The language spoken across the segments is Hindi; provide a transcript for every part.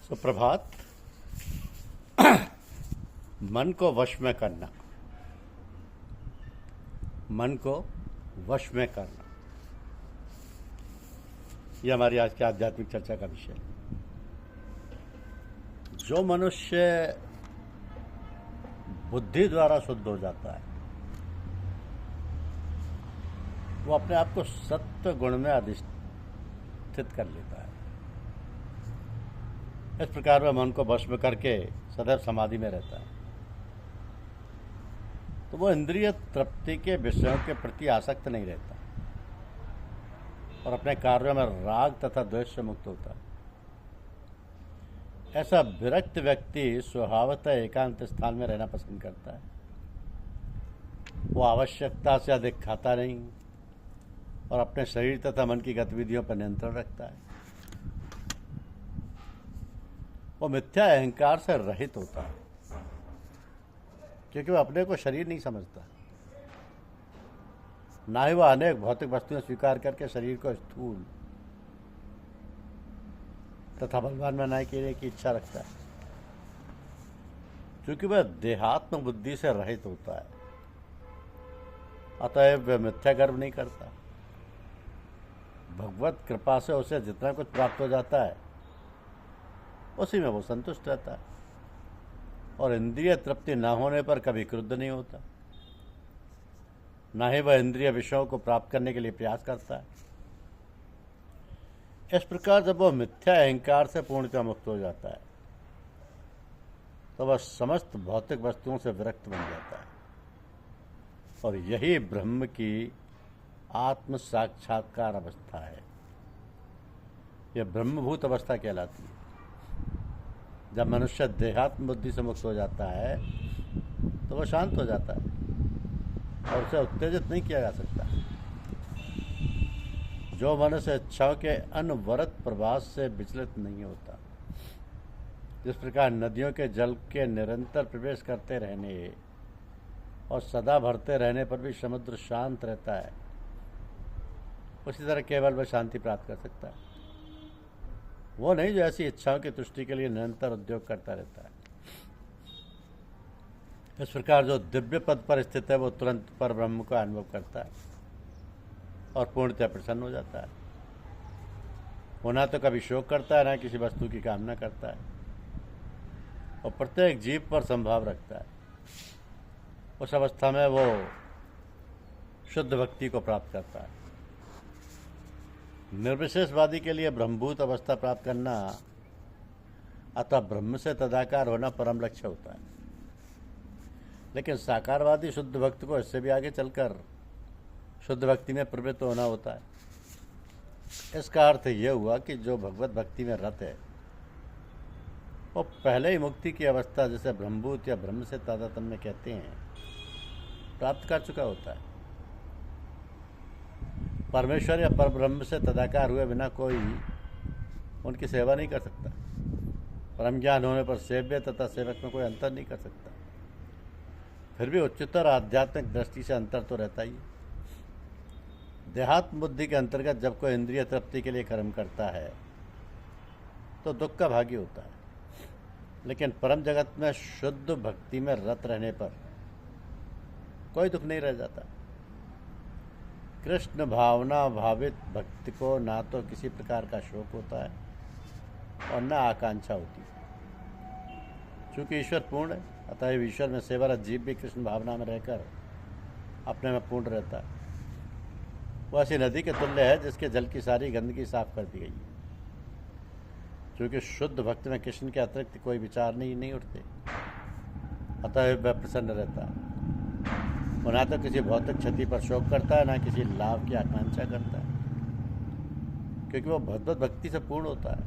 सुप्रभात। मन को वश में करना, मन को वश में करना, यह हमारी आज की आध्यात्मिक चर्चा का विषय है। जो मनुष्य बुद्धि द्वारा शुद्ध हो जाता है वो अपने आप को सत्व गुण में अधिष्ठित कर लेता है। इस प्रकार वह मन को वश में करके सदैव समाधि में रहता है, तो वो इंद्रिय तृप्ति के विषयों के प्रति आसक्त नहीं रहता और अपने कार्यों में राग तथा द्वेष से मुक्त होता है। ऐसा विरक्त व्यक्ति स्वभावतः एकांत स्थान में रहना पसंद करता है। वो आवश्यकता से अधिक खाता नहीं और अपने शरीर तथा मन की गतिविधियों पर नियंत्रण रखता है। वो मिथ्या अहंकार से रहित होता है क्योंकि वह अपने को शरीर नहीं समझता, ना ही वह अनेक भौतिक वस्तुएं स्वीकार करके शरीर को स्थूल तथा बलवान बनाने की इच्छा रखता है। क्योंकि वह देहात्म बुद्धि से रहित होता है, अतएव वह मिथ्या गर्व नहीं करता। भगवत कृपा से उसे जितना कुछ प्राप्त हो जाता है उसी में वो संतुष्ट रहता है और इंद्रिय तृप्ति न होने पर कभी क्रुद्ध नहीं होता, न ही वह इंद्रिय विषयों को प्राप्त करने के लिए प्रयास करता है। इस प्रकार जब वह मिथ्या अहंकार से पूर्णतः मुक्त हो जाता है तो वह समस्त भौतिक वस्तुओं से विरक्त बन जाता है और यही ब्रह्म की आत्म साक्षात्कार अवस्था है। यह ब्रह्मभूत अवस्था कहलाती है। जब मनुष्य देहात्म बुद्धि से मुक्त हो जाता है तो वह शांत हो जाता है और उसे उत्तेजित नहीं किया जा सकता। जो मनुष्य इच्छाओं के अनवरत प्रवाह से विचलित नहीं होता, जिस प्रकार नदियों के जल के निरंतर प्रवेश करते रहने और सदा भरते रहने पर भी समुद्र शांत रहता है, उसी तरह केवल वह शांति प्राप्त कर सकता है। वो नहीं जो ऐसी इच्छाओं की तुष्टि के लिए निरंतर उद्योग करता रहता है। इस प्रकार जो दिव्य पद पर स्थित है वो तुरंत पर ब्रह्म का अनुभव करता है और पूर्णतः प्रसन्न हो जाता है। वो ना तो कभी शोक करता है, ना किसी वस्तु की कामना करता है और प्रत्येक जीव पर संभाव रखता है। उस अवस्था में वो शुद्ध भक्ति को प्राप्त करता है। निर्विशेषवादी के लिए ब्रह्मभूत अवस्था प्राप्त करना अतः ब्रह्म से तदाकार होना परम लक्ष्य होता है। लेकिन साकारवादी शुद्ध भक्त को इससे भी आगे चलकर शुद्ध भक्ति में प्रवृत्त होना होता है। इसका अर्थ यह हुआ कि जो भगवत भक्ति में रत है वो पहले ही मुक्ति की अवस्था, जिसे ब्रह्मभूत या ब्रह्म से तादात्म्य कहते हैं, प्राप्त कर चुका होता है। परमेश्वर या परब्रह्म से तदाकार हुए बिना कोई उनकी सेवा नहीं कर सकता। परम ज्ञान होने पर सेव्य तथा सेवक में कोई अंतर नहीं कर सकता। फिर भी उच्चतर आध्यात्मिक दृष्टि से अंतर तो रहता ही है। देहात्म बुद्धि के अंतर्गत जब कोई इंद्रिय तृप्ति के लिए कर्म करता है तो दुख का भागी होता है, लेकिन परम जगत में शुद्ध भक्ति में रत रहने पर कोई दुख नहीं रह जाता। कृष्ण भावना भावित भक्त को ना तो किसी प्रकार का शोक होता है और न आकांक्षा होती है। चूँकि ईश्वर पूर्ण है, अतः ईश्वर में सेवारत जीव भी कृष्ण भावना में रहकर अपने में पूर्ण रहता है। वह ऐसी नदी के तुल्य है जिसके जल की सारी गंदगी साफ कर दी गई है। क्योंकि शुद्ध भक्त में कृष्ण के अतिरिक्त कोई विचार नहीं उठते, अतः वह प्रसन्न रहता है। वो ना तो किसी भौतिक क्षति पर शोक करता है, ना किसी लाभ की आकांक्षा करता है, क्योंकि वो भगवत भक्ति से पूर्ण होता है।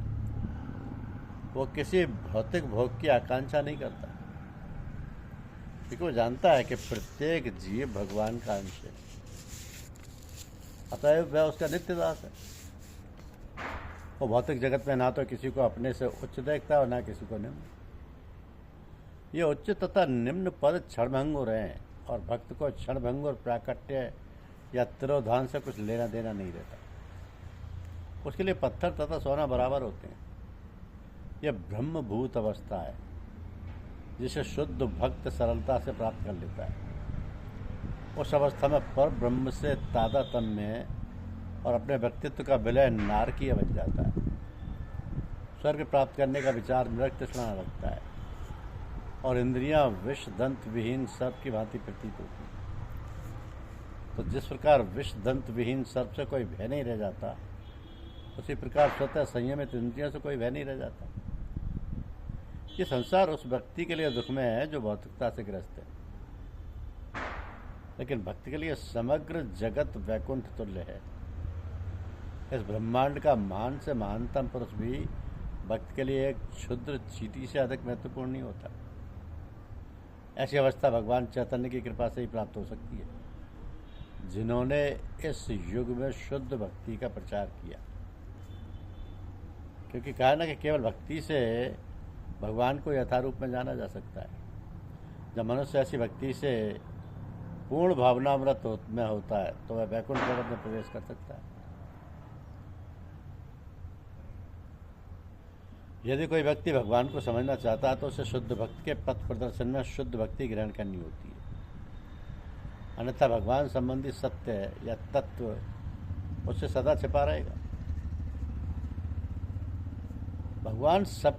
वो किसी भौतिक भोग की आकांक्षा नहीं करता, क्योंकि वो जानता है कि प्रत्येक जीव भगवान का अंश है, अतएव वह उसका नित्य दास है। वो भौतिक जगत में ना तो किसी को अपने से उच्च देखता है और ना किसी को निम्न। ये उच्च तथा निम्न पद क्षणभंगुर हैं और भक्त को क्षणभंगुर प्राकट्य या तिरोधान से कुछ लेना देना नहीं रहता। उसके लिए पत्थर तथा सोना बराबर होते हैं। यह ब्रह्मभूत अवस्था है जिसे शुद्ध भक्त सरलता से प्राप्त कर लेता है। उस अवस्था में पर ब्रह्म से तादात्म्य और अपने व्यक्तित्व का विलय नारकीय बन जाता है। स्वर्ग प्राप्त करने का विचार नरक तृष्णा लगता है और इंद्रियां विष दंत विहीन सर्प की भांति प्रतीत होती हैं। तो जिस प्रकार विष दंत विहीन सर्प से कोई भय नहीं रह जाता, उसी प्रकार स्वतः संयमित इंद्रियों से कोई भय नहीं रह जाता। ये संसार उस व्यक्ति के लिए दुख में है जो भौतिकता से ग्रस्त है, लेकिन भक्ति के लिए समग्र जगत वैकुंठ तुल्य है। इस ब्रह्मांड का महान से महानतम पुरुष भी भक्त के लिए एक क्षुद्र चींटी से अधिक महत्वपूर्ण नहीं होता। ऐसी अवस्था भगवान चैतन्य की कृपा से ही प्राप्त हो सकती है, जिन्होंने इस युग में शुद्ध भक्ति का प्रचार किया। क्योंकि कहा ना कि केवल भक्ति से भगवान को यथारूप में जाना जा सकता है। जब मनुष्य ऐसी भक्ति से पूर्ण भावनामृत में होता है तो वह वैकुंठ जगत में प्रवेश कर सकता है। यदि कोई व्यक्ति भगवान को समझना चाहता है तो उसे शुद्ध भक्ति के पथ प्रदर्शन में शुद्ध भक्ति ग्रहण करनी होती है। अन्यथा भगवान संबंधी सत्य या तत्व उससे सदा छिपा रहेगा। भगवान सबके